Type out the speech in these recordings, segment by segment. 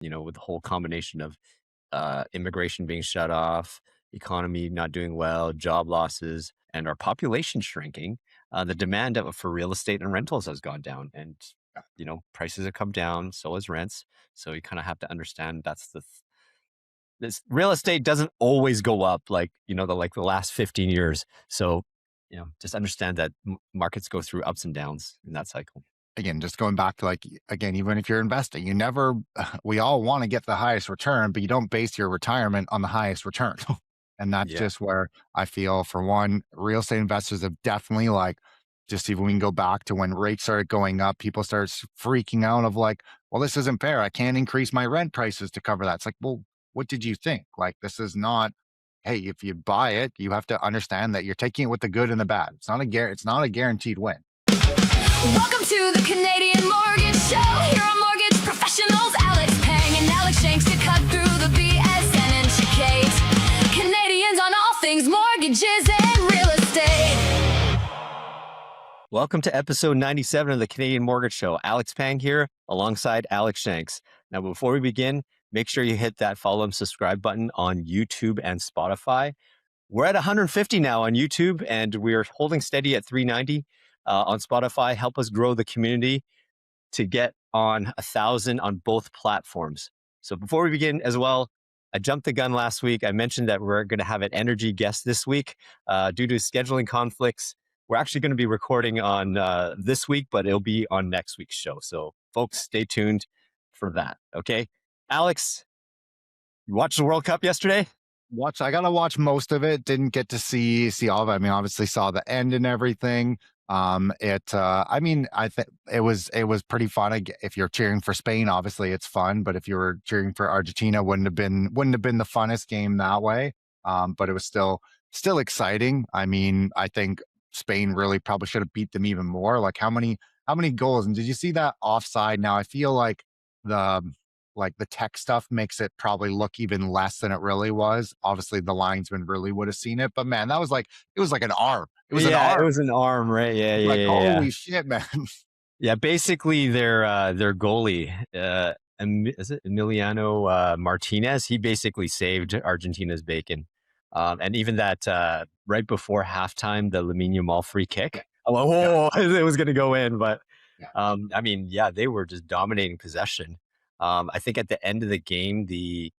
with the whole combination of immigration being shut off, economy not doing well, job losses, and our population shrinking, the demand for real estate and rentals has gone down, and prices have come down, so has rents. So you kind of have to understand this real estate doesn't always go up like the last 15 years. So just understand that markets go through ups and downs in that cycle. Again, just going back to again, even if you're investing, you never, we all want to get the highest return, but you don't base your retirement on the highest return. And that's Yeah. just where I feel, for one, real estate investors have definitely just even we can go back to when rates started going up, people started freaking out of well, this isn't fair. I can't increase my rent prices to cover that. It's like, well, what did you think? This is not, hey, if you buy it, you have to understand that you're taking it with the good and the bad. It's not a guaranteed win. Welcome to the Canadian Mortgage Show. Here are mortgage professionals, Alex Pang and Alex Shanks, to cut through the BS and educate Canadians on all things mortgages and real estate. Welcome to episode 97 of the Canadian Mortgage Show. Alex Pang here alongside Alex Shanks. Now, before we begin, make sure you hit that follow and subscribe button on YouTube and Spotify. We're at 150 now on YouTube, and we're holding steady at 390 on Spotify. Help us grow the community to get on 1,000 on both platforms. So before we begin as well, I jumped the gun last week. I mentioned that we're going to have an energy guest this week. Due to scheduling conflicts, we're actually going to be recording on this week, but it'll be on next week's show. So folks, stay tuned for that. Okay. Alex, you watched the World Cup yesterday? I gotta watch most of it. Didn't get to see all of it. I mean, obviously saw the end and everything. I mean, I think it was pretty fun. If you're cheering for Spain, obviously it's fun, but if you were cheering for Argentina, wouldn't have been the funnest game that way. But it was still exciting. I mean, I think Spain really probably should have beat them even more. How many goals? And did you see that offside? Now I feel the the tech stuff makes it probably look even less than it really was. Obviously, the linesman really would have seen it, but man, it was like an arm. It was an Yeah, it arm. was an arm, right? Yeah, yeah, Like, yeah, yeah. holy shit, man. Yeah, basically their goalie, is it Emiliano Martinez? He basically saved Argentina's bacon. And even that right before halftime, the Lamine Yamal free kick. I'm like, Yeah, oh, it was going to go in, but yeah. I mean, yeah, they were just dominating possession. I think at the end of the game, the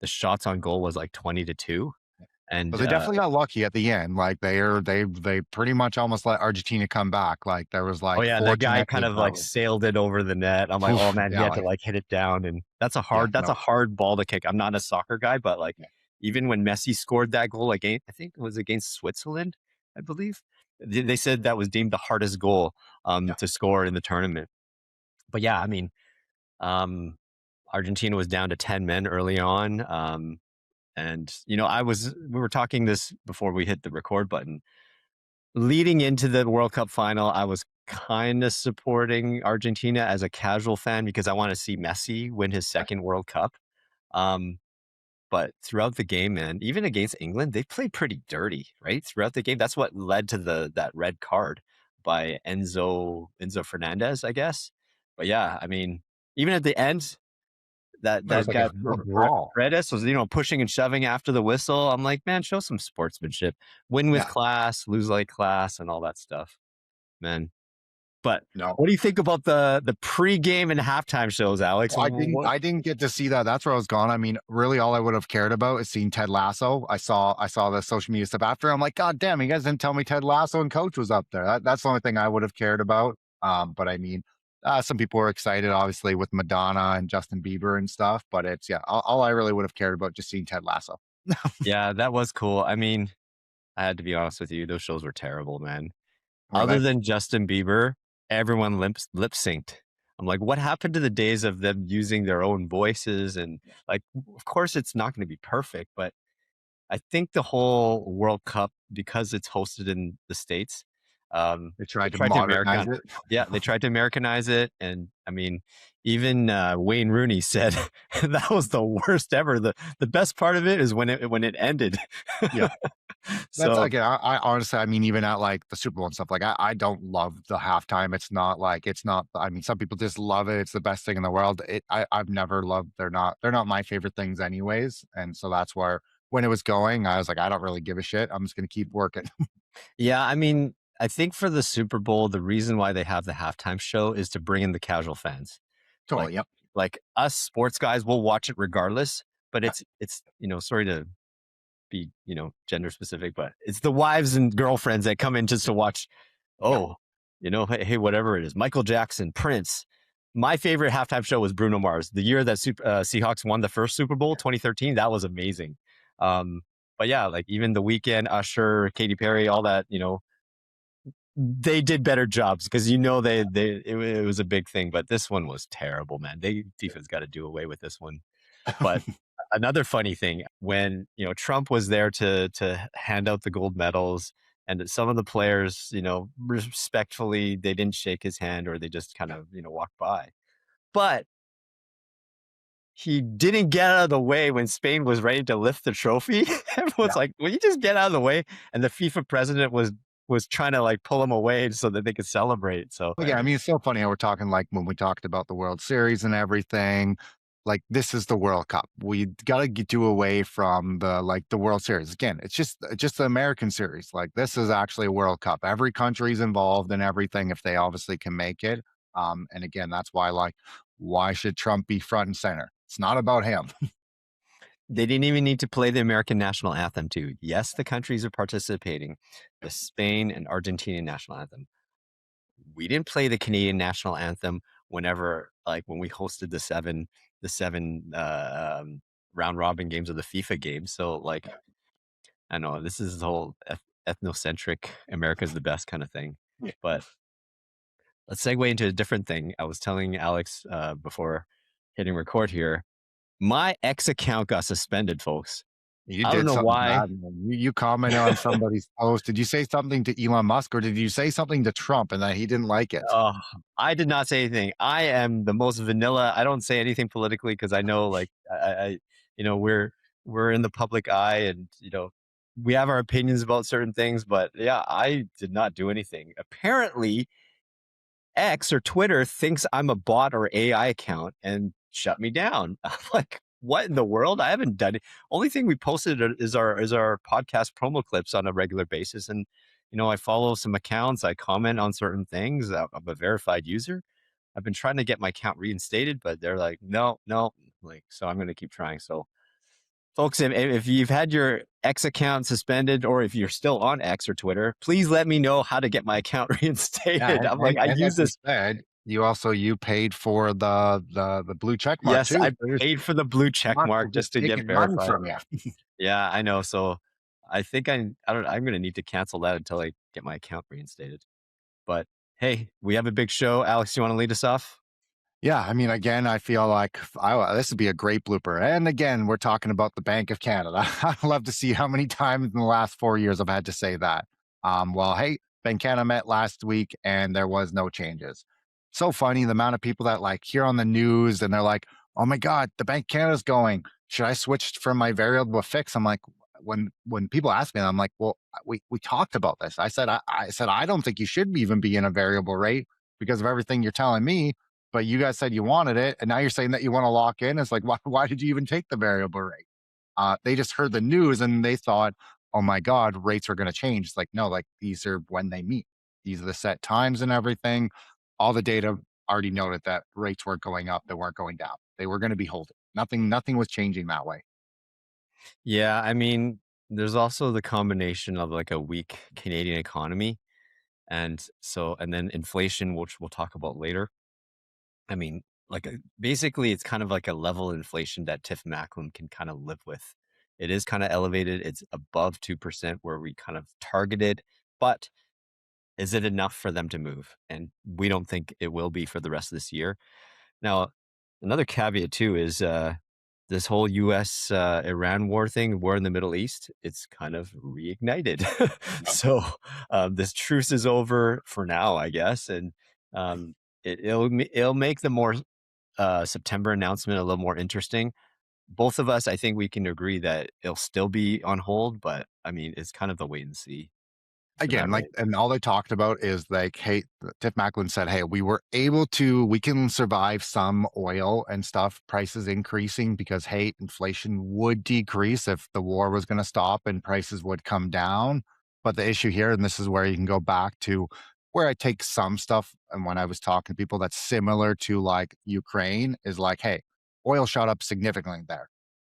shots on goal was like 20-2, But and they definitely got lucky at the end. They pretty much almost let Argentina come back. There was oh yeah, the guy kind fortunately of like probably. sailed it over the net. I'm like, oh man, he Yeah, had to like hit it down, and yeah, that's a no, hard ball to kick. I'm not a soccer guy, but like yeah, even when Messi scored that goal against, I think it was against Switzerland, I believe, they said that was deemed the hardest goal yeah. to score in the tournament. But yeah, I mean, um, Argentina was down to 10 men early on, and we were talking this before we hit the record button. Leading into the World Cup final, I was kind of supporting Argentina as a casual fan because I want to see Messi win his Right. second World Cup. Um, but throughout the game, man, even against England, they played pretty dirty, right? Throughout the game, that's what led to that red card by Enzo Fernandez, I guess. But yeah, I mean, even at the end, It was that like guy a brawl. Paredes was pushing and shoving after the whistle. I'm like, man, show some sportsmanship, win with Yeah, class, lose like class, and all that stuff, man. But no. what do you think about the pregame and halftime shows, Alex? Well, I didn't get to see that. That's where I was gone. I mean, really all I would have cared about is seeing Ted Lasso. I saw the social media stuff after. I'm like, God damn, you guys didn't tell me Ted Lasso and Coach was up there. That's the only thing I would have cared about. But I mean, some people were excited, obviously, with Madonna and Justin Bieber and stuff. But it's yeah, all I really would have cared about just seeing Ted Lasso. Yeah, that was cool. I mean, I had to be honest with you; those shows were terrible, man. Were Other they? than Justin Bieber, everyone lip synced. I'm like, what happened to the days of them using their own voices? And like, of course, it's not going to be perfect, but I think the whole World Cup, because it's hosted in the States, They They tried to tried to modernize American, it. yeah, they tried to Americanize it, and I mean, even Wayne Rooney said that was the worst ever. The best part of it is when it ended. Yeah. That's So again, I honestly, I mean, even at like the Super Bowl and stuff, like I don't love the halftime. It's not, I mean, some people just love it. It's the best thing in the world. I've never loved, they're not my favorite things anyways. And so that's where when it was going, I was like, I don't really give a shit. I'm just going to keep working. yeah, I mean, I think for the Super Bowl, the reason why they have the halftime show is to bring in the casual fans. Like Totally. Yep. like us sports guys will watch it regardless, but Yeah. it's sorry to be, gender specific, but it's the wives and girlfriends that come in just to watch, Yeah. oh, hey, whatever it is, Michael Jackson, Prince. My favorite halftime show was Bruno Mars. The year that Seahawks won the first Super Bowl, 2013, that was amazing. Um, but yeah, like even the weekend, Usher, Katy Perry, all that, they did better jobs because it was a big thing. But this one was terrible, man. Defense got to do away with this one. But another funny thing, when Trump was there to hand out the gold medals, and some of the players, respectfully, they didn't shake his hand or they just kind of walked by. But he didn't get out of the way when Spain was ready to lift the trophy. Everyone's Yeah. like, "Will you just get out of the way?" And the FIFA president was trying to like pull him away so that they could celebrate. So But yeah, I mean, it's so funny how we're talking like when we talked about the World Series and everything. Like this is the World Cup. We got to do away from the World Series again. It's just the American series. Like this is actually a World Cup. Every country's involved in everything if they obviously can make it. And again, that's why why should Trump be front and center? It's not about him. they didn't even need to play the American national anthem too. Yes, the countries are participating, the Spain and Argentina national anthem. We didn't play the Canadian national anthem whenever, like when we hosted the seven round robin games of the FIFA games. So like, I know this is the whole ethnocentric America's the best kind of thing. But let's segue into a different thing. I was telling Alex before hitting record here, my X account got suspended, folks. You I don't did know something why. bad, man. You commented on somebody's post. Did you say something to Elon Musk or did you say something to Trump and that he didn't like it? Oh, I did not say anything. I am the most vanilla. I don't say anything politically because I know, like, we're in the public eye, and we have our opinions about certain things. But yeah, I did not do anything. Apparently, X or Twitter thinks I'm a bot or AI account and shut me down. I'm like, what in the world? I haven't done it. Only thing we posted is our podcast promo clips on a regular basis. And I follow some accounts, I comment on certain things. I'm a verified user. I've been trying to get my account reinstated, but they're like, no, no. Like, so I'm gonna keep trying. So folks, if you've had your X account suspended or if you're still on X or Twitter, please let me know how to get my account Yeah, reinstated. I'm like, I and use like you this. said, you paid for the blue check mark Yes, too. I paid for the blue check Not mark just just to get taking money verified. from you. Yeah, I know. So I think I don't I'm gonna need to cancel that until I get my account reinstated. But hey, we have a big show. Alex, you want to lead us off? Yeah, I mean, again, I feel like this would be a great blooper. And again, we're talking about the Bank of Canada. I'd love to see how many times in the last 4 years I've had to say that. Well, hey, Bank Canada met last week and there was no changes. So funny the amount of people that like hear on the news and they're like, "Oh my God, the Bank of Canada's going. Should I switch from my variable to fixed?" I'm like, when people ask me, I'm like, "Well, we talked about this. I said I don't think you should even be in a variable rate because of everything you're telling me." But you guys said you wanted it, and now you're saying that you want to lock in. It's like, why did you even take the variable rate? They just heard the news and they thought, oh my God, rates are going to change. It's like, no, like these are when they meet. These are the set times and everything. All the data already noted that rates weren't going up, they weren't going down. They were going to be holding. Nothing was changing that way. Yeah, I mean, there's also the combination of like a weak Canadian economy and then inflation, which we'll talk about later. I mean, like basically, it's kind of like a level inflation that Tiff Macklem can kind of live with. It is kind of elevated. It's above 2% where we kind of targeted, but is it enough for them to move? And we don't think it will be for the rest of this year. Now, another caveat too is this whole US Iran war thing, war in the Middle East, it's kind of reignited. So this truce is over for now, I guess, and it'll make the more September announcement a little more interesting. Both of us, I think we can agree that it'll still be on hold, but I mean, it's kind of the wait and see for that, Again, like, right? and all they talked about is like, hey, Tiff Macklin said, hey, we can survive some oil and stuff prices increasing because, hey, inflation would decrease if the war was going to stop and prices would come down. But the issue here, and this is where you can go back to where I take some stuff, and when I was talking to people that's similar to like Ukraine, is like, hey, oil shot up significantly there.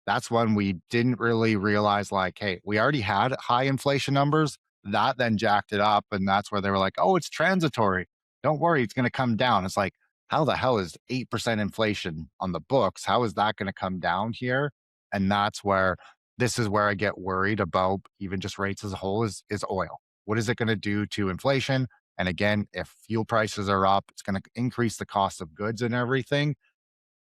That's when we didn't really realize, like, hey, we already had high inflation numbers. That then jacked it up. And that's where they were like, oh, it's transitory. Don't worry, it's going to come down. It's like, how the hell is 8% inflation on the books? How is that going to come down here? And that's where this is where I get worried about even just rates as a whole is oil. What is it going to do to inflation? And again, if fuel prices are up, it's going to increase the cost of goods and everything.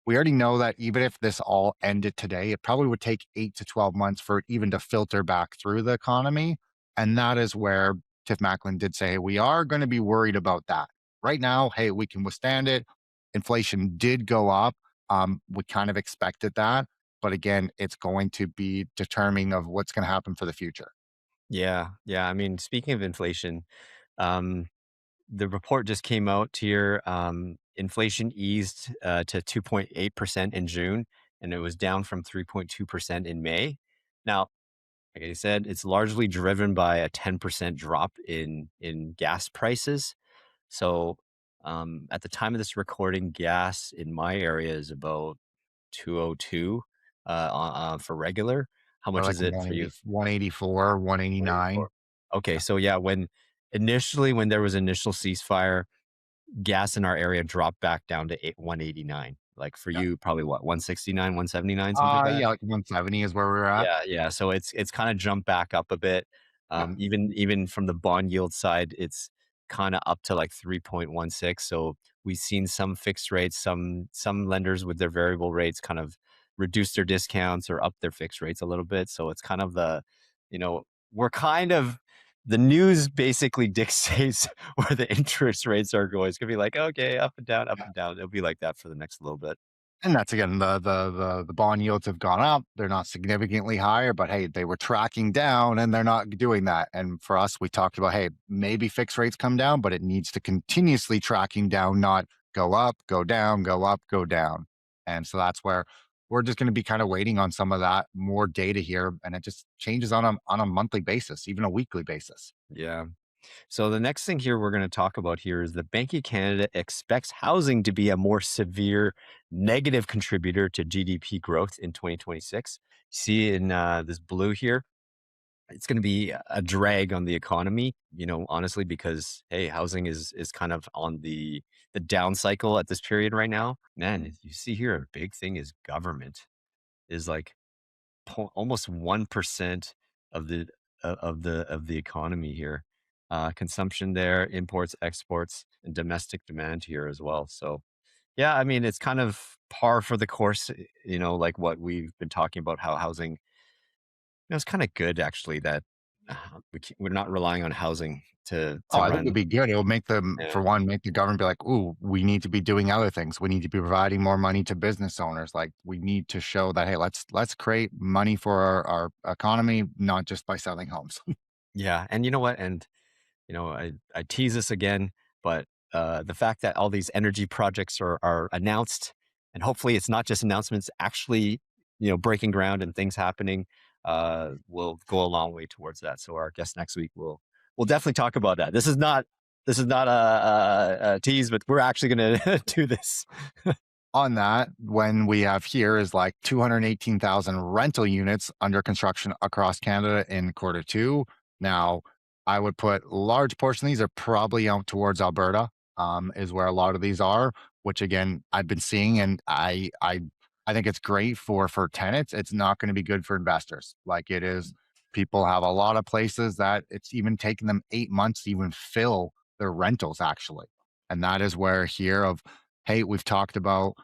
We already know that even if this all ended today, it probably would take 8 to 12 months for it even to filter back through the economy. And that is where Tiff Macklin did say, we are going to be worried about that. Right now, hey, we can withstand it. Inflation did go up. We kind of expected that. But again, it's going to be determining of what's going to happen for the future. Yeah, yeah. I mean, speaking of inflation, um, the report just came out here. Inflation eased to 2.8% in June, and it was down from 3.2% in May. Now, like I said, it's largely driven by a 10% drop in gas prices. So, at the time of this recording, gas in my area is about 202 for regular. How Or much like is it for you? 184, 189. 184. Okay, so yeah, when there was initial ceasefire, gas in our area dropped back down to 189. Like for you, probably what, 169, 179, something like that? Yeah, like 170 is where we're at. Yeah, yeah. So it's kind of jumped back up a bit. Yeah. Even from the bond yield side, it's kind of up to like 3.16. So we've seen some fixed rates, some lenders with their variable rates kind of reduce their discounts or up their fixed rates a little bit. So it's kind of you know, we're kind of the news basically dictates where the interest rates are going. It's gonna be like, okay, up and down, up and down. It'll be like that for the next little bit. And that's again, the bond yields have gone up. They're not significantly higher, but hey, they were tracking down and they're not doing that. And for us, we talked about, hey, maybe fixed rates come down, but it needs to continuously tracking down, not go up, go down, go up, go down. And so that's where we're just going to be kind of waiting on some of that more data here. And it just changes on a monthly basis, even a weekly basis. Yeah. So the next thing here we're going to talk about here is the Bank of Canada expects housing to be a more severe negative contributor to GDP growth in 2026. See in this blue here, it's going to be a drag on the economy, honestly, because hey, housing is kind of on the down cycle at this period right now. Man, you see here a big thing is government is like almost 1% of the economy here. Consumption there, imports, exports, and domestic demand here as well. So yeah, I mean it's kind of par for the course. Like what we've been talking about, how housing. It's kind of good actually that we're not relying on housing Oh, to I think run. it'd be good. It'll make them, Yeah, for one, make the government be like, "Ooh, we need to be doing other things. We need to be providing more money to business owners. Like, we need to show that, hey, let's create money for our economy, not just by selling homes." yeah, and you know what? And I tease this again, but the fact that all these energy projects are announced, and hopefully it's not just announcements, actually, breaking ground and things happening, will go a long way towards that. So our guest next week will definitely talk about that. This is not a tease, but we're actually going to do this. On that, when we have here is like 218,000 rental units under construction across Canada in quarter two. Now, I would put large portion of these are probably out towards Alberta, is where a lot of these are, which again, I've been seeing, and I think it's great for tenants. It's not going to be good for investors. Like it is, people have a lot of places that it's even taken them 8 months to even fill their rentals actually. And that is where here of, hey, we've talked about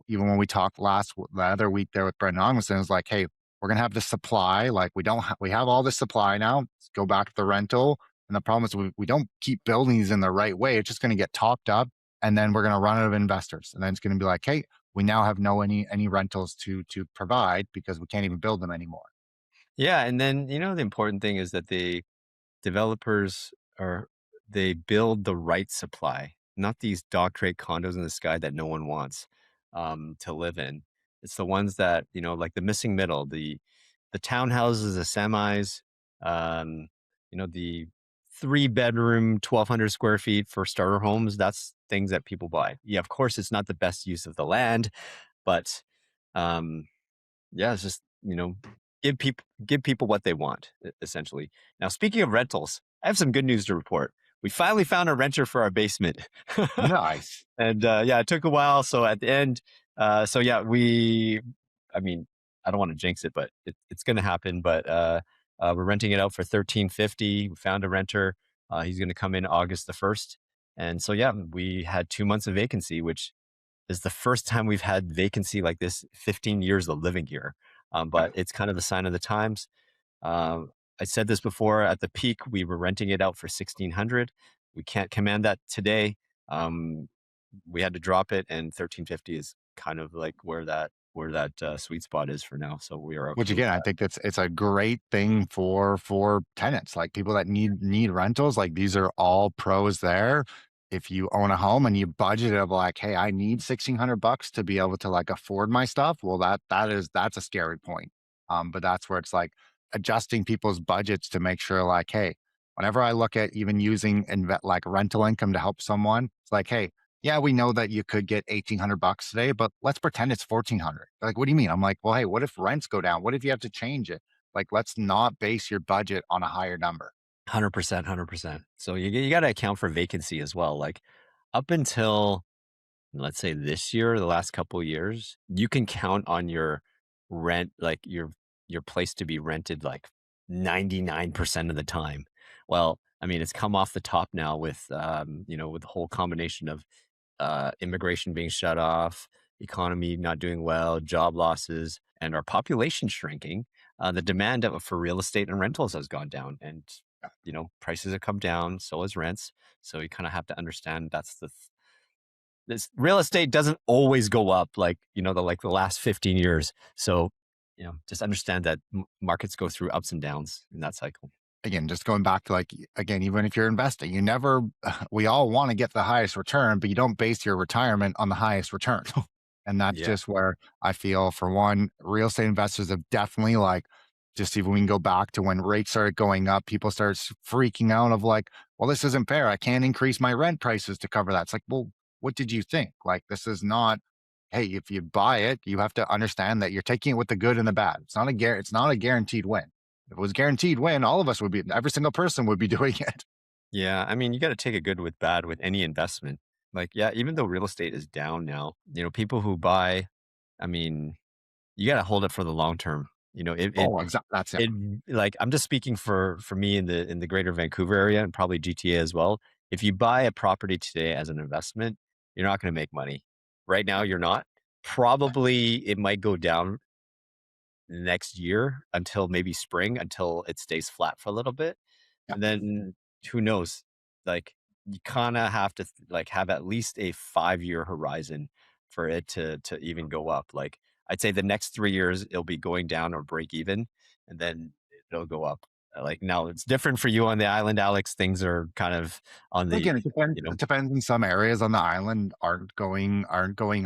even when we talked the other week there with Brent Ogdenson, it's like, hey, we're gonna have the supply. Like we have all this supply now. Let's go back to the rental. And the problem is we don't keep building these in the right way. It's just gonna get topped up, and then we're gonna run out of investors. And then it's gonna be like, hey, we now have no any rentals to provide because we can't even build them anymore. Yeah, and then the important thing is that the developers are they build the right supply, not these dog crate condos in the sky that no one wants to live in. It's the ones that like the missing middle, the townhouses, the semis, the 3 bedroom, 1,200 square feet for starter homes. That's things that people buy. Yeah, of course, it's not the best use of the land, but um, yeah, it's just, give people what they want, essentially. Now, speaking of rentals, I have some good news to report. We finally found a renter for our basement. Nice. And yeah, it took a while. So at the end, so yeah, I mean, I don't want to jinx it, but it's going to happen. But we're renting it out for 1350. We found a renter. He's going to come in August the 1st. And so yeah, we had 2 months of vacancy, which is the first time we've had vacancy like this 15 years of living here. But it's kind of a sign of the times. Um, I said this before. At the peak, we were renting it out for 1,600. We can't command that today. Um, we had to drop it, and 1350 is kind of like where that sweet spot is for now. So we are Which okay with again, I that. think it's a great thing for tenants, like people that need rentals. Like these are all pros there. If you own a home and you budget of like, hey, I need $1,600 to be able to like afford my stuff. Well, that's a scary point. But that's where it's like adjusting people's budgets to make sure, like, hey, whenever I look at even using like rental income to help someone, it's like, hey, yeah, we know that you could get $1,800 today, but let's pretend it's 1,400. Like, what do you mean? I'm like, well, hey, what if rents go down? What if you have to change it? Like, let's not base your budget on a higher number. 100%, 100%. So you got to account for vacancy as well. Like up until let's say this year, the last couple of years, you can count on your rent, like your place to be rented like 99% of the time. Well, I mean, it's come off the top now with with the whole combination of immigration being shut off, economy not doing well, job losses, and our population shrinking. The demand for real estate and rentals has gone down, and prices have come down. So has rents. So you kind of have to understand that's this real estate doesn't always go up like the last 15 years. So just understand that markets go through ups and downs in that cycle. Again, just going back to like, again, even if you're investing, you never, we all want to get the highest return, but you don't base your retirement on the highest return. And that's Yeah. just where I feel, for one, real estate investors have definitely like, just even we can go back to when rates started going up, people started freaking out of like, well, this isn't fair. I can't increase my rent prices to cover that. It's like, well, what did you think? Like, this is not, hey, if you buy it, you have to understand that you're taking it with the good and the bad. It's not a guaranteed win. If it was guaranteed win, all of us would be, every single person would be doing it. Yeah, I mean, you got to take a good with bad with any investment. Like, yeah, even though real estate is down now, people who buy, I mean, you got to hold it for the long term. It Oh, exactly. That's it. it like I'm just speaking for me in the greater Vancouver area and probably GTA as well. If you buy a property today as an investment, you're not going to make money. Right now, you're not. Probably it might go down next year until maybe spring until it stays flat for a little bit. Yeah. And then who knows? Like you kind of have to like have at least a 5-year horizon for it to even go up. Like I'd say the next 3 years it'll be going down or break even, and then it'll go up. Like now it's different for you on the island, Alex. Things are kind of on Well, the again, it depends. you know It depends. In some areas on the island aren't going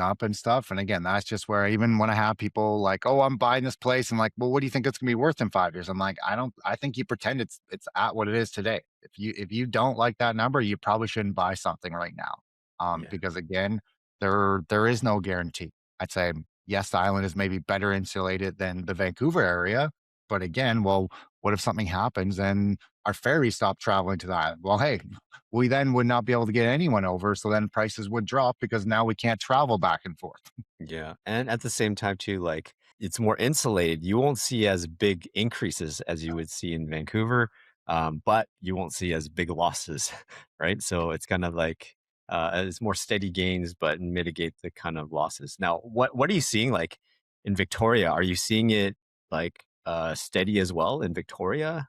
up and stuff. And again, that's just where even when I have people like, "Oh, I'm buying this place," I'm like, "Well, what do you think it's gonna be worth in 5 years?" I'm like, "I don't. I think you pretend it's at what it is today. If you don't like that number, you probably shouldn't buy something right now, yeah. because again, there is no guarantee. I'd say yes, the island is maybe better insulated than the Vancouver area, but again, well, what if something happens and our ferries stop traveling to the island? Well, hey, we then would not be able to get anyone over. So then prices would drop because now we can't travel back and forth. Yeah. And at the same time, too, like it's more insulated. You won't see as big increases as you would see in Vancouver, but you won't see as big losses, right? So it's kind of like as more steady gains, but mitigate the kind of losses. Now, what are you seeing like in Victoria? Are you seeing it like steady as well in Victoria?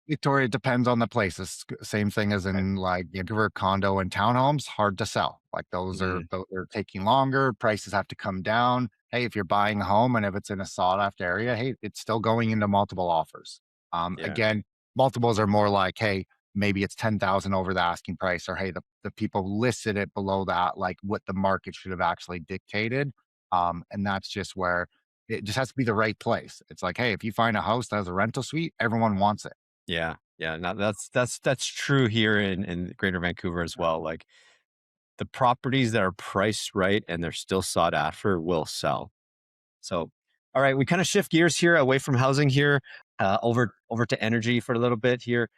Victoria depends on the place. It's same thing as Okay. in like Vancouver condo and townhomes, hard to sell. Like Mhm. they're taking longer. Prices have to come down. Hey, if you're buying a home and if it's in a sought after area, hey, it's still going into multiple offers. Yeah, Again, multiples are more like, hey, maybe it's 10,000 over the asking price, or hey, the people listed it below that, like what the market should have actually dictated. And that's just where it just has to be the right place. It's like, hey, if you find a house that has a rental suite, everyone wants it. yeah, yeah. Now that's true here in Greater Vancouver as well. Like the properties that are priced right and they're still sought after will sell. So, all right, we kind of shift gears here away from housing here, over to energy for a little bit here.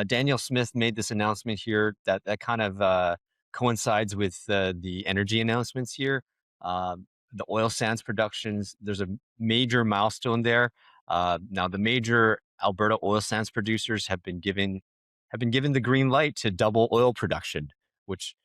Daniel Smith made this announcement here that kind of coincides with the energy announcements here. The oil sands productions. There's a major milestone there. Now, the major Alberta oil sands producers have been given the green light to double oil production, which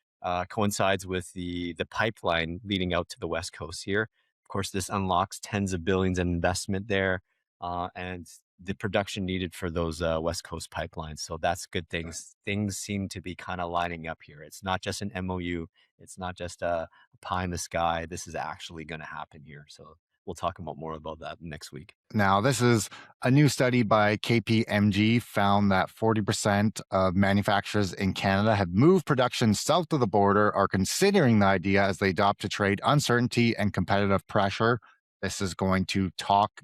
coincides with the pipeline leading out to the west coast here. Of course, this unlocks tens of billions in investment there, and the production needed for those West Coast pipelines. So that's good things. Things seem to be kind of lining up here. It's not just an MOU. It's not just a pie in the sky. This is actually going to happen here. So we'll talk about more about that next week. Now, this is a new study by KPMG found that 40% of manufacturers in Canada have moved production south of the border, are considering the idea as they adopt to trade uncertainty and competitive pressure. This is going to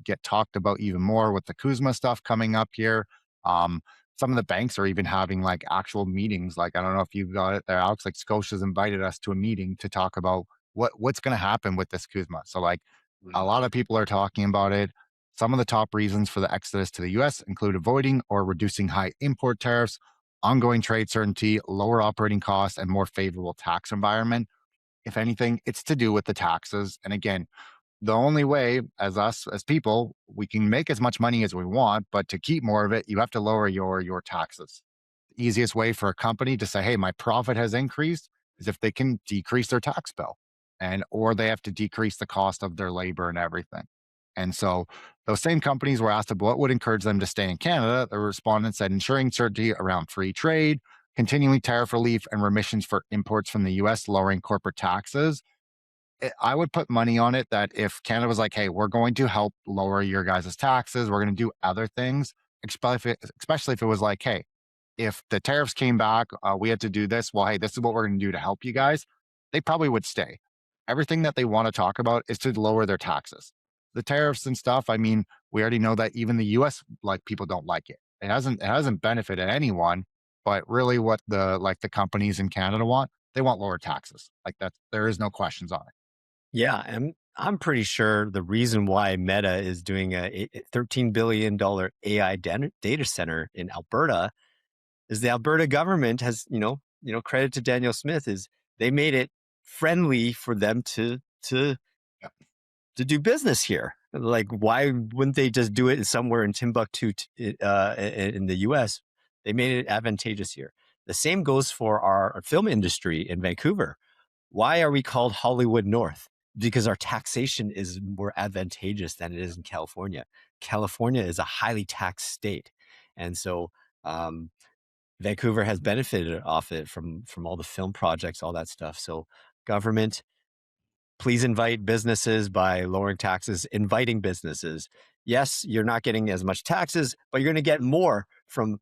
get talked about even more with the Kuzma stuff coming up here. Um, some of the banks are even having like actual meetings. Like, I don't know if you've got it there, Alex, like Scotia's invited us to a meeting to talk about what's going to happen with this Kuzma. So like a Mm. lot of people are talking about it. Some of the top reasons for the exodus to the US include avoiding or reducing high import tariffs, ongoing trade certainty, lower operating costs, and more favorable tax environment. If anything, it's to do with the taxes. And again, the only way as us as people, we can make as much money as we want, but to keep more of it, you have to lower your taxes. The easiest way for a company to say, hey, my profit has increased is if they can decrease their tax bill and or they have to decrease the cost of their labor and everything. And so those same companies were asked about what would encourage them to stay in Canada. The respondents said ensuring certainty around free trade, continuing tariff relief, and remissions for imports from the US, lowering corporate taxes. I would put money on it that if Canada was like, hey, we're going to help lower your guys' taxes, we're going to do other things, especially if it was like, hey, if the tariffs came back, we had to do this. Well, hey, this is what we're going to do to help you guys. They probably would stay. Everything that they want to talk about is to lower their taxes. The tariffs and stuff. I mean, we already know that even the U.S. like people don't like it. It hasn't benefited anyone. But really, what the companies in Canada want, they want lower taxes. Like that, there is no questions on it. Yeah, and I'm pretty sure the reason why Meta is doing a $13 billion AI data center in Alberta is the Alberta government has, credit to Daniel Smith is they made it friendly for them to Yep. to do business here. Like, why wouldn't they just do it somewhere in Timbuktu, in the U.S.? They made it advantageous here. The same goes for our film industry in Vancouver. Why are we called Hollywood North? Because our taxation is more advantageous than it is in California. California is a highly taxed state, and so um, Vancouver has benefited off it from all the film projects, all that stuff. So government, please invite businesses by lowering taxes, inviting businesses. Yes, you're not getting as much taxes, but you're going to get more from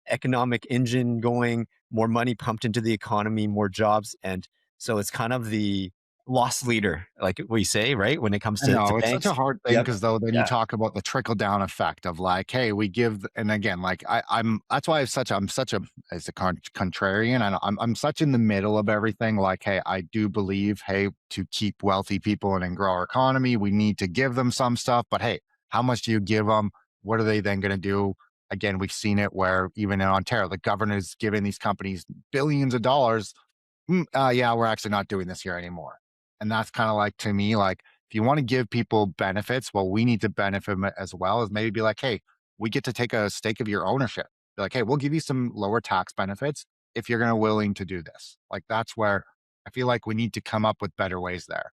economic engine going, more money pumped into the economy, more jobs. And so it's kind of the loss leader, like we say, right? When it comes I to know it's such a banks. hard thing Yep. because though then you Yeah. talk about the trickle down effect of like, hey, we give, and again, like I'm that's why I'm such a as a contrarian, and I'm such in the middle of everything. Like, hey, I do believe, hey, to keep wealthy people and grow our economy, we need to give them some stuff. But hey, how much do you give them? What are they then going to do? Again, we've seen it where even in Ontario, the governor's giving these companies billions of dollars. Yeah, we're actually not doing this here anymore. And that's kind of like to me, like if you want to give people benefits, well, we need to benefit them as well as maybe be like, hey, we get to take a stake of your ownership. Be like, hey, we'll give you some lower tax benefits. if you're going to willing to do this. Like that's where I feel like we need to come up with better ways there.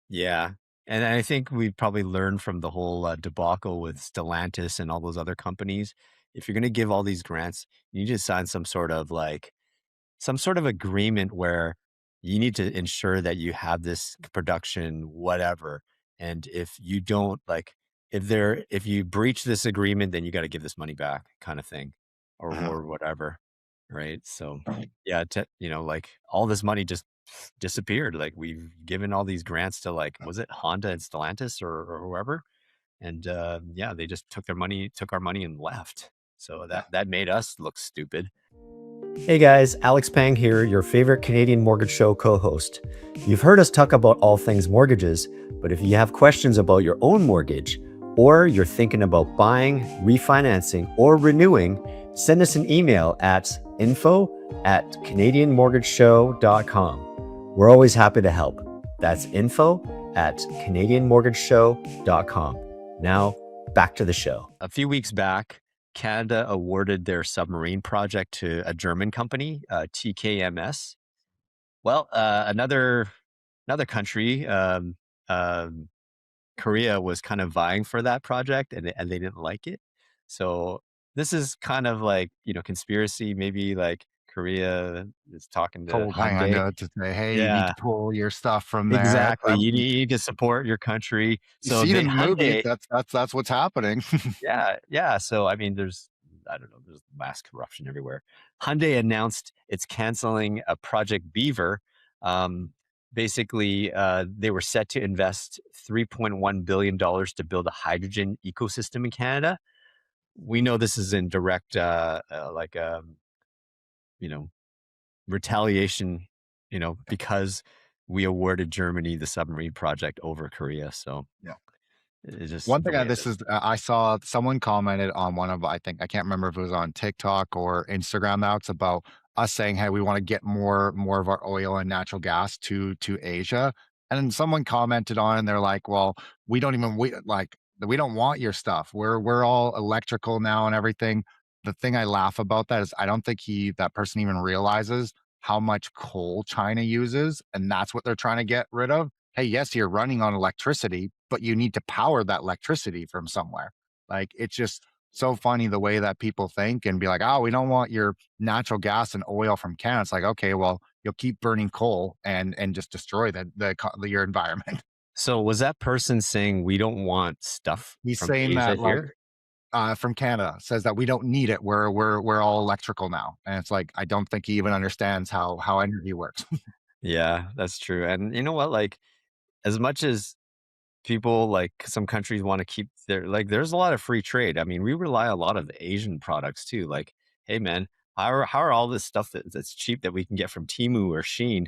Yeah. And I think we probably learned from the whole debacle with Stellantis and all those other companies. If you're going to give all these grants, you need to sign some sort of agreement where you need to ensure that you have this production, whatever. And if you don't like, if you breach this agreement, then you got to give this money back, kind of thing, Mhm. or whatever, right? So, yeah, like all this money just disappeared. Like we've given all these grants to like, was it Honda and Stellantis or whoever, and yeah, they just took our money and left. So Yeah. that made us look stupid. Hey guys, Alex Pang here, your favorite Canadian Mortgage Show co host. You've heard us talk about all things mortgages, but if you have questions about your own mortgage, or you're thinking about buying, refinancing, or renewing, send us an email at info@canadianmortgageshow.com. We're always happy to help. That's info@canadianmortgageshow.com. Now, back to the show. A few weeks back, Canada awarded their submarine project to a German company, TKMS. Well, another country, um, Korea, was kind of vying for that project, and they didn't like it. So this is kind of like conspiracy. Maybe like Korea is talking to Told Hyundai. China to say, hey, you need Yeah, to pull your stuff from there. exactly. You need to support your country. You So see it in the movies. Hyundai. That's what's happening. Yeah, yeah. So I mean, I don't know, there's mass corruption everywhere. Hyundai announced it's canceling a Project Beaver. Um, Basically, they were set to invest $3.1 billion to build a hydrogen ecosystem in Canada. We know this is in direct, you know, retaliation, because we awarded Germany the submarine project over Korea. So Yeah. it's just One the thing way it this is. is I saw someone commented on one of I think I can't remember if it was on TikTok or Instagram now. It's about us saying, "Hey, we want to get more of our oil and natural gas to Asia." And then someone commented on, and they're like, "Well, we don't want your stuff. We're all electrical now and everything." The thing I laugh about that is I don't think that person even realizes how much coal China uses, and that's what they're trying to get rid of. Hey, yes, you're running on electricity, but you need to power that electricity from somewhere. Like it's just so funny the way that people think and be like, oh, we don't want your natural gas and oil from Canada. It's like, okay, well, you'll keep burning coal and just destroy your environment. So was that person saying we don't want stuff He's from saying Asia that like here? from Canada says that we don't need it. We're all electrical now. And it's like I don't think he even understands how energy works. Yeah, that's true. And you know what? Like, as much as people like some countries want to keep there's a lot of free trade. I mean, we rely a lot of the Asian products too. Like, hey man, how are all this stuff that's cheap that we can get from Temu or Shein?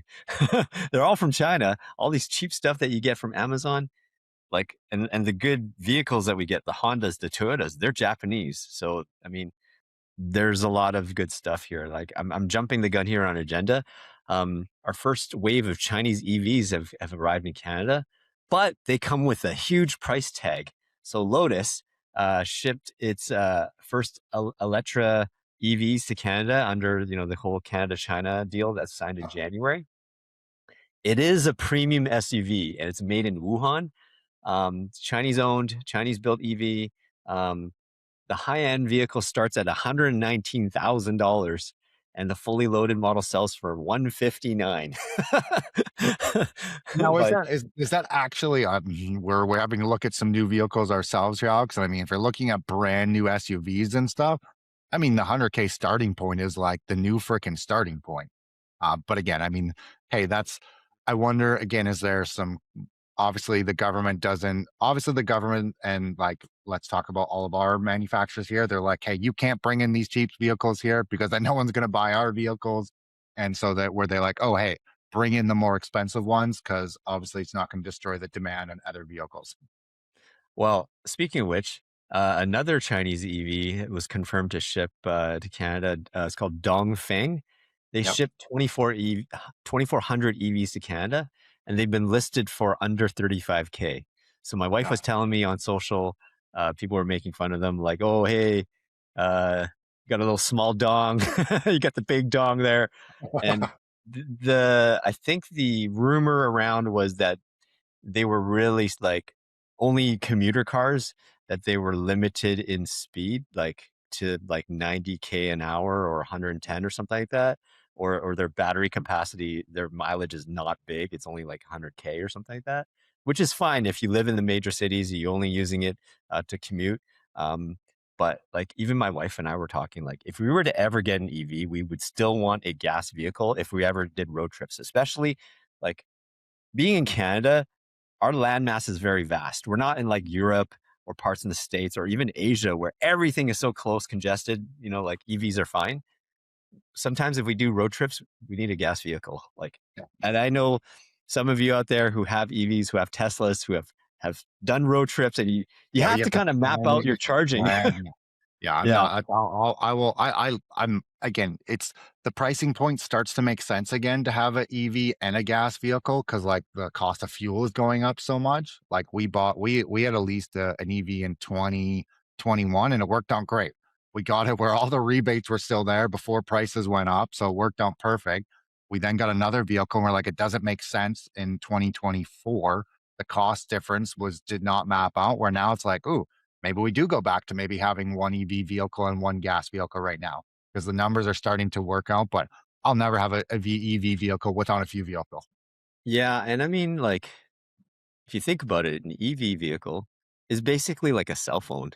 They're all from China. All these cheap stuff that you get from Amazon, like, and the good vehicles that we get, the Hondas, the Toyotas, they're Japanese. So I mean, there's a lot of good stuff here. Like I'm jumping the gun here on agenda. Our first wave of Chinese EVs have arrived in Canada, but they come with a huge price tag. So Lotus shipped its first Electra EVs to Canada under the whole Canada China deal that's signed in January. It is a premium SUV and it's made in Wuhan. Chinese owned, Chinese built EV. Um, the high-end vehicle starts at $119,000 and the fully loaded model sells for $159,000. Now, But is that actually, we're having to look at some new vehicles ourselves here, Alex. I mean, if you're looking at brand new SUVs and stuff, I mean, the 100K starting point is like the new freaking starting point. But again, I mean, hey, I wonder again, is there some, obviously the government and like, let's talk about all of our manufacturers here. They're like, hey, you can't bring in these cheap vehicles here because then no one's going to buy our vehicles. And so that where they're like, oh, hey, bring in the more expensive ones because obviously it's not going to destroy the demand on other vehicles. well, speaking of which, another Chinese EV was confirmed to ship to Canada. It's called Dongfeng. They Yep. shipped 2,400 EVs to Canada, and they've been listed for under 35K. So my wife Yeah. was telling me on social, people were making fun of them, like, "Oh, hey, uh, got a little small dong, you got the big dong there, and I think the rumor around was that they were really like only commuter cars, that they were limited in speed, like to like 90K an hour or 110 or something like that, or their battery capacity, their mileage is not big. It's only like 100K or something like that, which is fine if you live in the major cities. You're only using it to commute. Um, but like even my wife and I were talking, like if we were to ever get an EV, we would still want a gas vehicle if we ever did road trips, especially like being in Canada, our landmass is very vast. We're not in like Europe or parts in the States or even Asia where everything is so close congested, like EVs are fine. Sometimes if we do road trips, we need a gas vehicle. Like, Yeah. and I know some of you out there who have EVs, who have Teslas, who have done road trips, and you Yeah, have you to have to kind of map out your charging. plan. Yeah, I'm Yeah. not. I will. I'm again. It's the pricing point starts to make sense again to have an EV and a gas vehicle because like the cost of fuel is going up so much. Like we had at least an EV in 2021 and it worked out great. We got it where all the rebates were still there before prices went up, so it worked out perfect. We then got another vehicle and we're like, it doesn't make sense in 2024. The cost difference did not map out. Where now it's like, ooh, maybe we do go back to maybe having one EV vehicle and one gas vehicle right now because the numbers are starting to work out. But I'll never have a EV vehicle without a few vehicles. Yeah. And I mean, like, if you think about it, an EV vehicle is basically like a cell phone.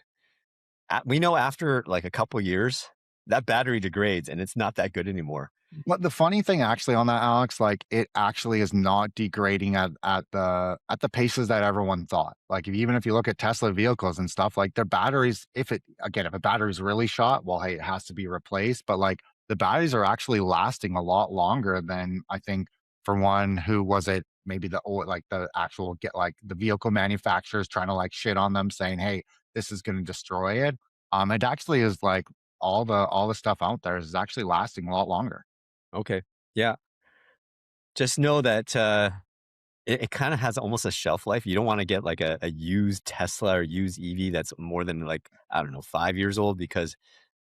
We know after like a couple years, that battery degrades and it's not that good anymore. But the funny thing actually on that, Alex, like it actually is not degrading at the paces that everyone thought. Like even if you look at Tesla vehicles and stuff, like their batteries, if a battery's really shot, well, hey, it has to be replaced. But like the batteries are actually lasting a lot longer than I think for one who was it maybe the old like the actual get like the vehicle manufacturers trying to like shit on them saying, hey, this is gonna destroy it. It actually is like all the stuff out there is actually lasting a lot longer. Okay. Yeah. Just know that it kind of has almost a shelf life. You don't want to get like a used Tesla or used EV that's more than like, I don't know, 5 years old because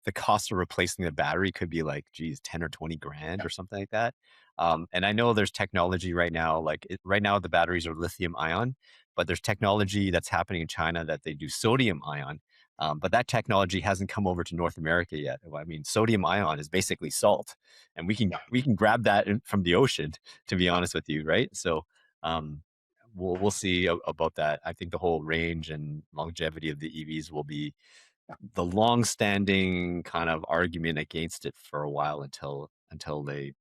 the cost of replacing the battery could be like, geez, 10 or 20 grand or something like that. And I know there's technology right now, like right now the batteries are lithium ion, but there's technology that's happening in China that they do sodium ion. But that technology hasn't come over to North America yet. Well, I mean, sodium ion is basically salt, and we can grab that from the ocean. To be honest with you, right? So um, we'll see about that. I think the whole range and longevity of the EVs will be the long-standing kind of argument against it for a while until they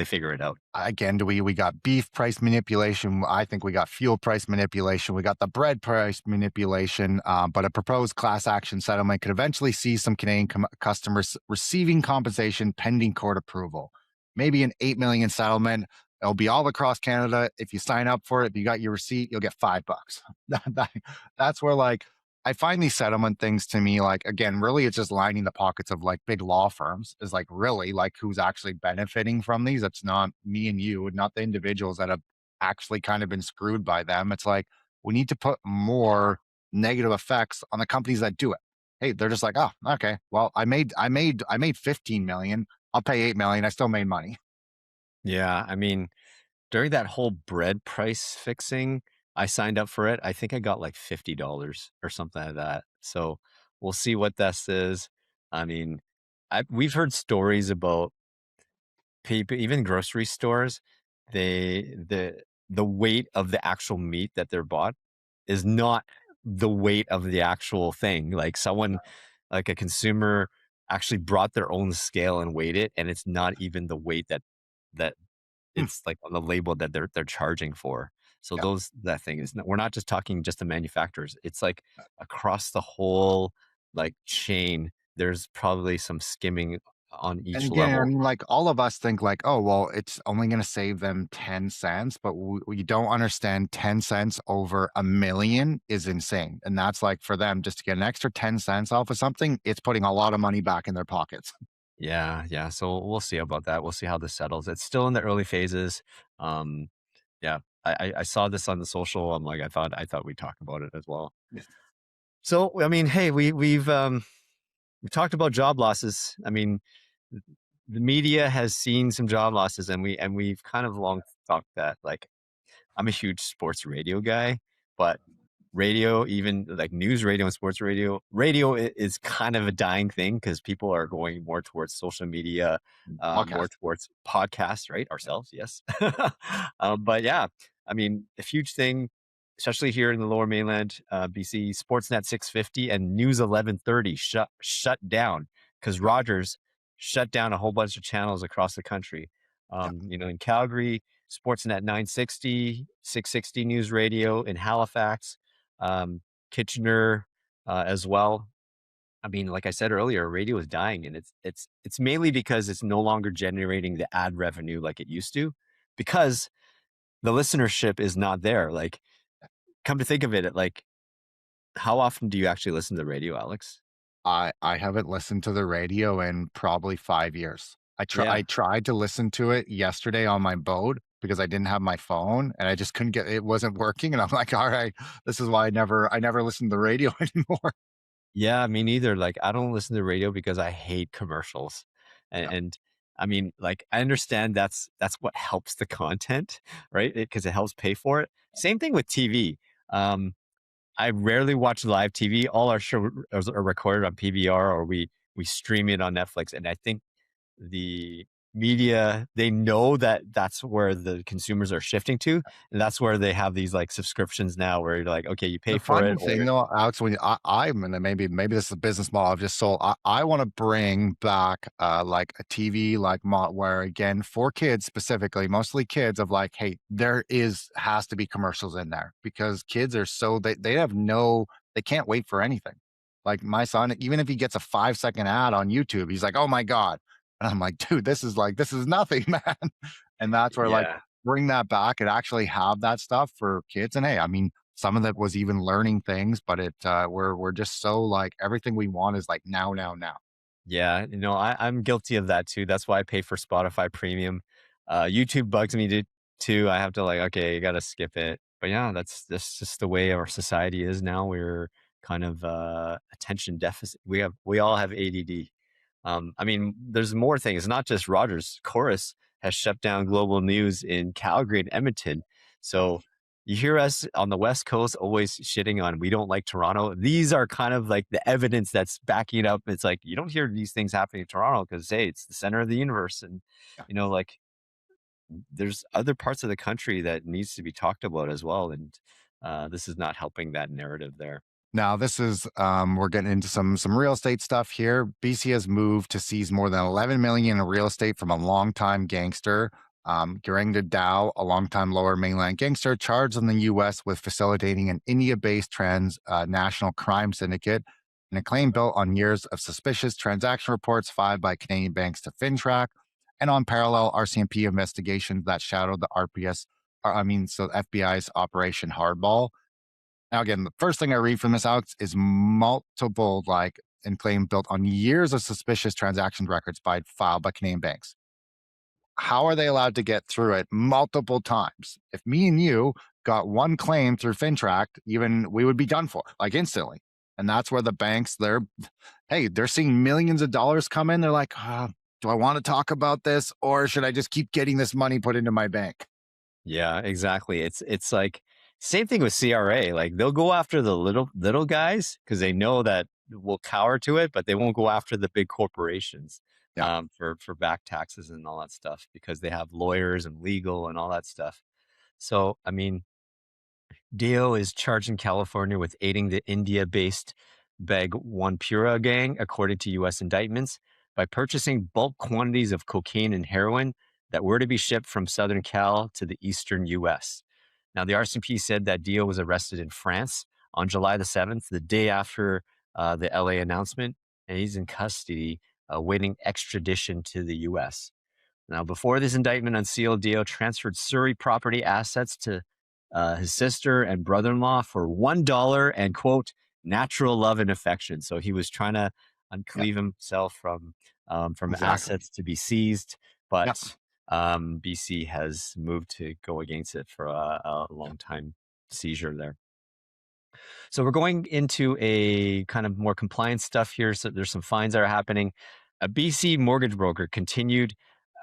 figure it out. Again, we got beef price manipulation. I think we got fuel price manipulation. We got the bread price manipulation. But a proposed class action settlement could eventually see some Canadian customers receiving compensation pending court approval. Maybe an 8 million settlement. It'll be all across Canada. If you sign up for it, if you got your receipt, you'll get $5. That's where like I find these settlement things to me like again, really it's just lining the pockets of like big law firms is like really like who's actually benefiting from these. It's not me and you, not the individuals that have actually kind of been screwed by them. It's like we need to put more negative effects on the companies that do it. Hey, they're just like, oh, okay. Well, I made 15 million. I'll pay 8 million. I still made money. Yeah, I mean, during that whole bread price fixing, I signed up for it. I think I got like $50 or something like that. So we'll see what this is. I mean, we've heard stories about people, even grocery stores, the weight of the actual meat that they're bought is not the weight of the actual thing. Like someone, like a consumer, actually brought their own scale and weighed it, and it's not even the weight that Hmm. it's like on the label that they're charging for. So Yeah. that thing is we're not just talking just the manufacturers. It's like across the whole like chain. There's probably some skimming on And each again, I level. mean, like all of us think like, oh, well, it's only going to save them 10 cents, but we don't understand 10 cents over a million is insane. And that's like for them just to get an extra 10 cents off of something, it's putting a lot of money back in their pockets. Yeah, yeah. So we'll see about that. We'll see how this settles. It's still in the early phases. Um, yeah, I saw this on the social. I'm like, I thought we'd talk about it as well. So I mean, hey, we've we talked about job losses. I mean, the media has seen some job losses, and we've kind of long thought that, like, I'm a huge sports radio guy, but radio, even like news radio and sports radio, is kind of a dying thing because people are going more towards social media, more Podcast. towards podcasts, right? Ourselves, yes. But yeah, I mean, a huge thing, especially here in the Lower Mainland, BC, Sportsnet 650 and News 1130 shut down because Yep. Rogers shut down a whole bunch of channels across the country. Yep. In Calgary, Sportsnet 960, 660 News Radio in Halifax, um, Kitchener, as well. I mean, like I said earlier, radio is dying, and it's mainly because it's no longer generating the ad revenue like it used to, because the listenership is not there. Like, come to think of it, like, how often do you actually listen to the radio, Alex? I haven't listened to the radio in probably 5 years. I Yeah. tried to listen to it yesterday on my boat because I didn't have my phone and I just couldn't get it wasn't working, and I'm like, "All right, this is why I never listen to the radio anymore." Yeah, me neither. Like, I don't listen to radio because I hate commercials. And, Yeah. and I mean, like, I understand that's what helps the content, right? Because it helps pay for it. Same thing with TV. Um, I rarely watch live TV. All our shows are recorded on PBR, or we stream it on Netflix. And I think the media, they know that that's where the consumers are shifting to, and that's where they have these like subscriptions now, where you're like, okay, you pay The for it, funny or thing though, Alex, when I'm and maybe this is a business model I've just sold. I want to bring back like a TV like where again for kids specifically, mostly kids of like, hey, has to be commercials in there because kids are they have they can't wait for anything. Like my son, even if he gets a 5-second ad on YouTube, he's like, oh my God. And I'm like, dude, this is nothing, man. And that's where like yeah. bring that back and actually have that stuff for kids. And hey, I mean, some of it was even learning things, but we're just so like everything we want is like now, now, now. Yeah, I'm guilty of that too. That's why I pay for Spotify Premium. YouTube bugs me too. I have to like, okay, you gotta skip it. But yeah, that's just the way our society is now. We're kind of attention deficit. We all have ADD. I mean, there's more things. Not just Rogers. Chorus has shut down global news in Calgary and Edmonton. Yep. So you hear us on the West Coast always shitting on we don't like Toronto. These are kind of like the evidence that's backing it up. It's like you don't hear these things happening in Toronto because hey, it's the center of the universe, and Yeah. like there's other parts of the country that needs to be talked about as well. And this is not helping that narrative there. Now this is we're getting into some real estate stuff here. BC has moved to seize more than 11 million in real estate from a longtime gangster. Garangda Dow, a longtime Lower Mainland gangster, charged in the U.S. with facilitating an India-based national crime syndicate, and a claim built on years of suspicious transaction reports filed by Canadian banks to FinTrack, and on parallel RCMP investigations that shadowed the FBI's Operation Hardball. Now, again, the first thing I read from this, Alex, is multiple and claim built on years of suspicious transaction records filed by Canadian banks. How are they allowed to get through it multiple times? If me and you got one claim through FinTrack, even we would be done for like instantly. And that's where the banks, they're seeing millions of dollars come in. They're like, do I want to talk about this or should I just keep getting this money put into my bank? Yeah, exactly. It's like same thing with CRA. Like they'll go after the little guys because they know that we'll cower to it, but they won't go after the big corporations Yeah. for back taxes and all that stuff because they have lawyers and legal and all that stuff. So I mean, Dio is charged in California with aiding the India-based Bag One Pura gang, according to U.S. indictments, by purchasing bulk quantities of cocaine and heroin that were to be shipped from Southern Cal to the Eastern U.S. Now, the RCMP said that Dio was arrested in France on July the 7th, the day after the LA announcement, and he's in custody, awaiting extradition to the U.S. Now, before this indictment unsealed, Dio transferred Surrey property assets to his sister and brother-in-law for $1 and quote natural love and affection. So he was trying to Yeah. uncleave himself from Exactly. assets to be seized, Yeah. but BC has moved to go against it for a long time seizure there. So we're going into a kind of more compliance stuff here. So there's some fines that are happening. A BC mortgage broker continued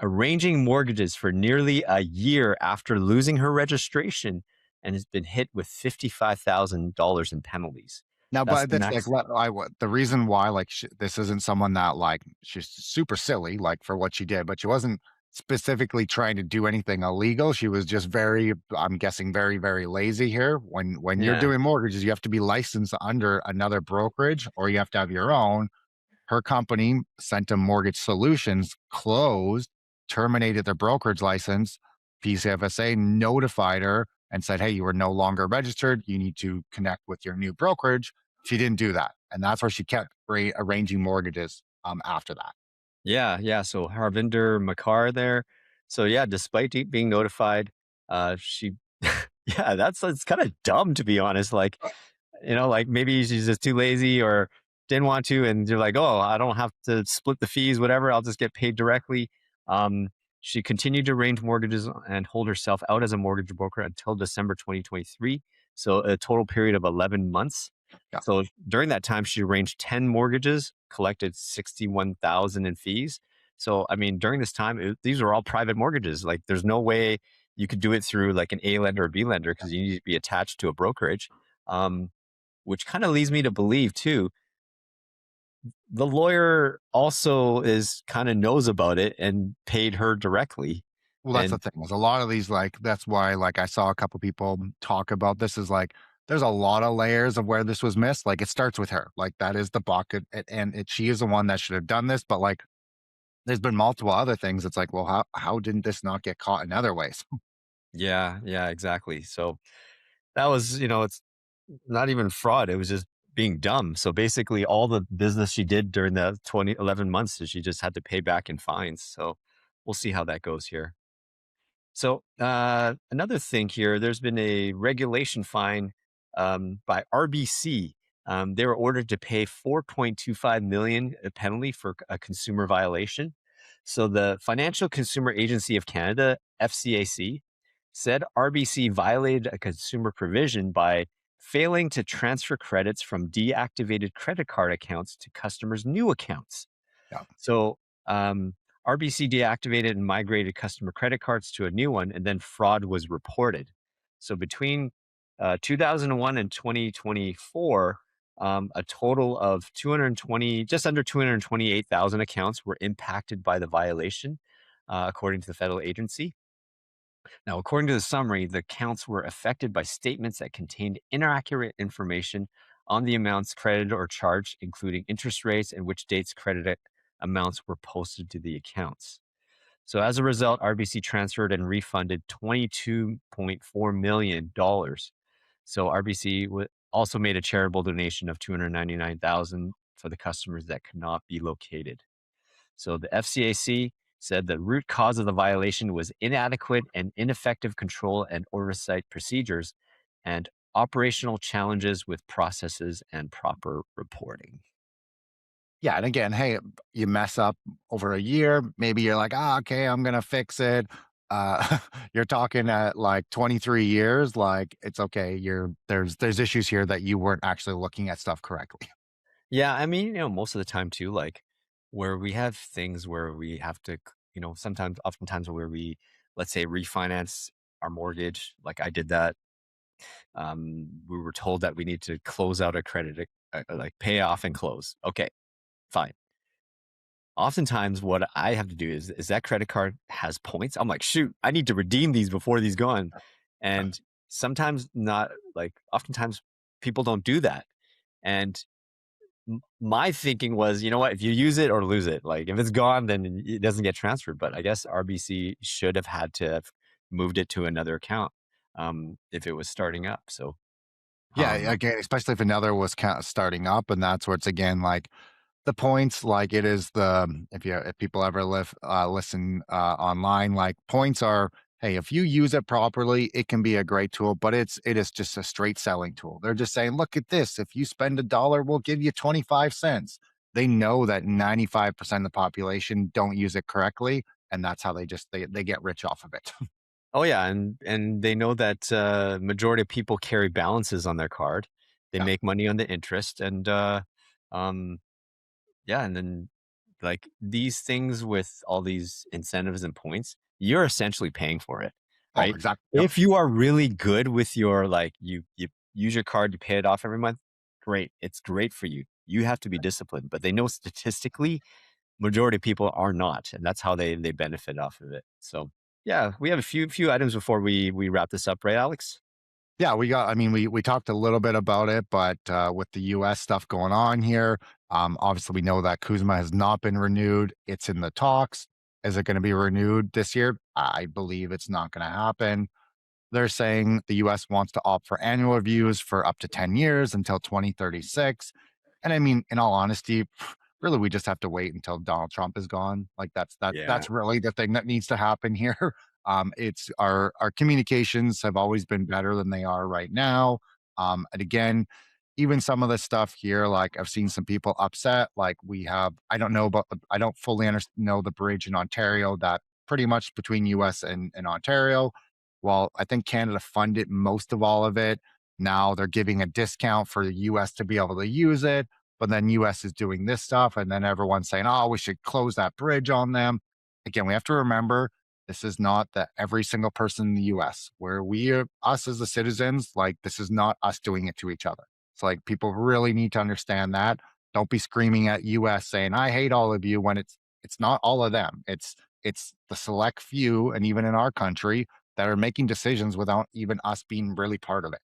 arranging mortgages for nearly a year after losing her registration and has been hit with $55,000 in penalties. Now, That's but the that's like max. the reason why this isn't someone that like she's super silly like for what she did, but she wasn't specifically trying to do anything illegal. She was just very, I'm guessing, very very lazy here. When you're Yeah. doing mortgages, you have to be licensed under another brokerage or you have to have your own. Her company, Centum Mortgage Solutions, closed, terminated their brokerage license. PCFSA notified her and said, "Hey, you are no longer registered. You need to connect with your new brokerage." She didn't do that, and that's where she kept arranging mortgages after that. Yeah, yeah. So Harvinder Makar there. So yeah, despite being notified, she, yeah, that's it's kind of dumb to be honest. Like, like maybe she's just too lazy or didn't want to, and you're like, oh, I don't have to split the fees, whatever. I'll just get paid directly. Um, she continued to arrange mortgages and hold herself out as a mortgage broker until December 2023. So a total period of 11 months. Yeah. So during that time, she arranged 10 mortgages, collected 61,000 in fees. So I mean, during this time, these are all private mortgages. Like, there's no way you could do it through like an A lender or B lender because you need to be attached to a brokerage. Um, which kind of leads me to believe too, the lawyer also is kind of knows about it and paid her directly. Well, that's the And thing. Is a lot of these like that's why like I saw a couple people talk about this is like there's a lot of layers of where this was missed. Like it starts with her. Like that is the bucket, and she is the one that should have done this. But like there's been multiple other things. It's like, well, how didn't this not get caught in other ways? yeah, yeah, exactly. So that was, it's not even fraud. It was just being dumb. So basically, all the business she did during the 2011 months, she just had to pay back in fines. So we'll see how that goes here. So another thing here, there's been a regulation fine by RBC. They were ordered to pay 4.25 million penalty for a consumer violation. So the Financial Consumer Agency of Canada, FCAC, said RBC violated a consumer provision by failing to transfer credits from deactivated credit card accounts to customers' new accounts. Yeah. So RBC deactivated and migrated customer credit cards to a new one, and then fraud was reported. So between 2001 and 2024, a total of 220, just under 228,000 accounts were impacted by the violation, according to the federal agency. Now, according to the summary, the accounts were affected by statements that contained inaccurate information on the amounts credited or charged, including interest rates and which dates credited amounts were posted to the accounts. So as a result, RBC transferred and refunded $22.4 million. So RBC also made a charitable donation of 299,000 for the customers that could not be located. So the FCAC said the root cause of the violation was inadequate and ineffective control and oversight procedures and operational challenges with processes and proper reporting. Yeah, and again, hey, you mess up over a year, maybe you're like, "Ah, okay, I'm gonna fix it." You're talking at like 23 years, like it's okay. There's issues here that you weren't actually looking at stuff correctly. Yeah, I mean, most of the time too, like where we have things where we have to, oftentimes where we, let's say, refinance our mortgage, like I did that. We were told that we need to close out a credit, like pay off and close. Okay, fine. Oftentimes, what I have to do is that credit card has points. I'm like, shoot, I need to redeem these before these go on. And sometimes not like oftentimes people don't do that. And my thinking was, you know what, if you use it or lose it, like if it's gone, then it doesn't get transferred. But I guess RBC should have had to have moved it to another account if it was starting up. So Yeah, um, again, especially if another was kind of starting up, and that's where it's again like the points, like it is if people ever listen online, like points are, hey, if you use it properly, it can be a great tool, but it is just a straight selling tool. They're just saying, look at this. If you spend $1, we'll give you 25 cents. They know that 95% of the population don't use it correctly, and that's how they get rich off of it. oh yeah, and they know that majority of people carry balances on their card, They Yeah. make money on the interest, and um, yeah, and then like these things with all these incentives and points, you're essentially paying for it, Oh, right? exactly. Yep. If you are really good with your like you use your card, you pay it off every month, great. It's great for you. You have to be disciplined, but they know statistically majority of people are not, and that's how they benefit off of it. So yeah, we have a few items before we wrap this up, right, Alex? Yeah, I mean, we talked a little bit about it, but with the US stuff going on here, obviously we know that Kuzma has not been renewed. It's in the talks. Is it going to be renewed this year? I believe it's not going to happen. They're saying the US wants to opt for annual reviews for up to 10 years until 2036. And I mean, in all honesty, really we just have to wait until Donald Trump is gone. Like Yeah. that's really the thing that needs to happen here. It's our communications have always been better than they are right now. And again, even some of the stuff here, like I've seen some people upset. Like we have, I don't know about, I don't fully know the bridge in Ontario that pretty much between US and Ontario. Well, I think Canada funded most of all of it. Now they're giving a discount for the US to be able to use it, but then US is doing this stuff, and then everyone's saying, "Oh, we should close that bridge on them." Again, we have to remember this is not that every single person in the US. Where we are, us as the citizens, like this is not us doing it to each other. It's like people really need to understand that. Don't be screaming at US saying, "I hate all of you," when it's not all of them. It's the select few, and even in our country, that are making decisions without even us being really part of it.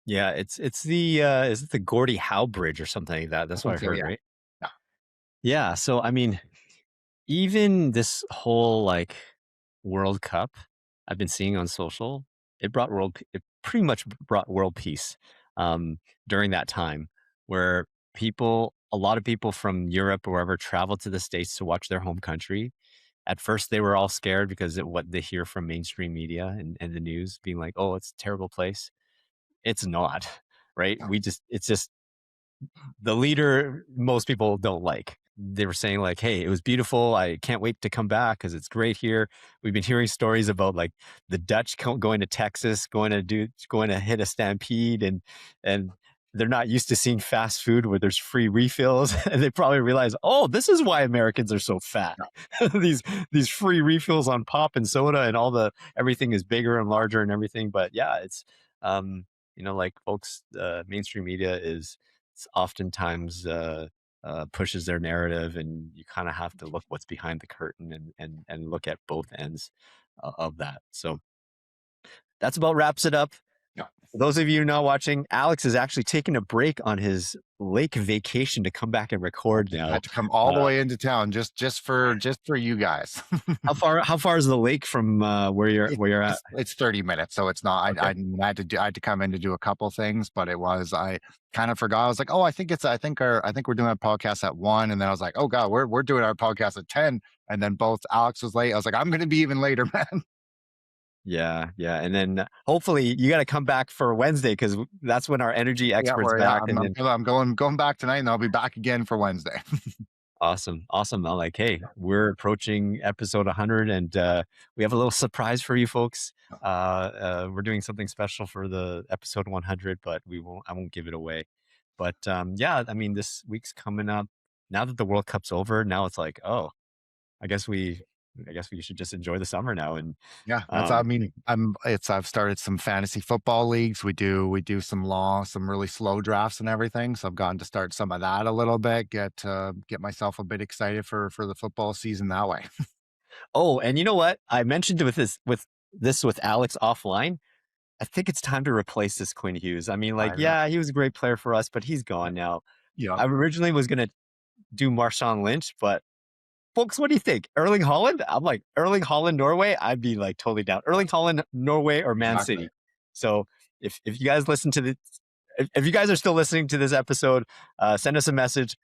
Yeah, it's the is it the Gordie Howe Bridge or something like that? I That's what I think so, heard, yeah. right? Yeah. Yeah, so I mean, even this whole like World Cup I've been seeing on social, it pretty much brought world peace during that time where a lot of people from Europe or wherever traveled to the States to watch their home country. At first, they were all scared because of what they hear from mainstream media and the news being like, oh, it's a terrible place. It's not, right? Yeah. It's just the leader most people don't like. They were saying like, "Hey, it was beautiful. I can't wait to come back because it's great here." We've been hearing stories about like the Dutch going to Texas, going to hit a stampede, and they're not used to seeing fast food where there's free refills, and they probably realize, "Oh, this is why Americans are so fat. Yeah. these these free refills on pop and soda and all the everything is bigger and larger and everything." But yeah, it's like folks, mainstream media is it's oftentimes pushes their narrative, and you kind of have to look what's behind the curtain and look at both ends of that. So that's about wraps it up. Yeah. For those of you not watching, Alex is actually taking a break on his lake vacation to come back and record I now. had to come all the Uh, way into town just for you guys. how far is the lake from where you're at? It's 30 minutes, so it's not. Okay. I had to come in to do a couple things, but I kind of forgot. I was like, oh, I think we're doing a podcast at 1, and then I was like, oh god, we're doing our podcast at 10, and then both Alex was late. I was like, I'm going to be even later, man. Yeah, yeah, and then hopefully you got to come back for Wednesday because that's when our energy Yeah, experts yeah, back, and then I'm going back tonight, and I'll be back again for Wednesday. awesome, awesome. I'm like, hey, we're approaching episode 100, and we have a little surprise for you folks. We're doing something special for the episode 100, but I won't give it away. But yeah, I mean, this week's coming up. Now that the World Cup's over, now it's like, oh, I guess we, I guess we should just enjoy the summer now. And Yeah, I um, mean, I've started some fantasy football leagues. We do some really slow drafts and everything. So I've gotten to start some of that a little bit, get myself a bit excited for the football season that way. oh, and you know what? I mentioned with Alex offline. I think it's time to replace this Quinn Hughes. I mean, like, I know. yeah, he was a great player for us, but he's gone now. Yeah. I originally was gonna do Marshawn Lynch, but folks, what do you think? Erling Holland? I'm like, Erling Holland, Norway? I'd be like totally down. Erling Holland, Norway, or Man Exactly. City. So if you guys listen to this, if you guys are still listening to this episode, send us a message.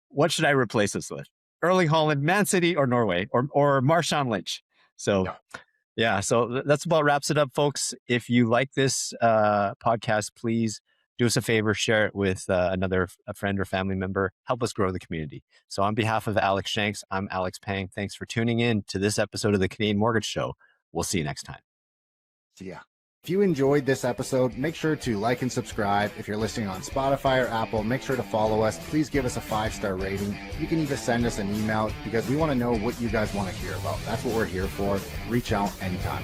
What should I replace this with? Erling Holland, Man City, or Norway, or Marshawn Lynch? So Yeah. yeah, so that's about wraps it up, folks. If you like this podcast, please do us a favor, share it with a friend or family member. Help us grow the community. So, on behalf of Alex Shanks, I'm Alex Pang. Thanks for tuning in to this episode of the Canadian Mortgage Show. We'll see you next time. So yeah. If you enjoyed this episode, make sure to like and subscribe. If you're listening on Spotify or Apple, make sure to follow us. Please give us a 5-star rating. You can even send us an email because we want to know what you guys want to hear about. That's what we're here for. Reach out anytime.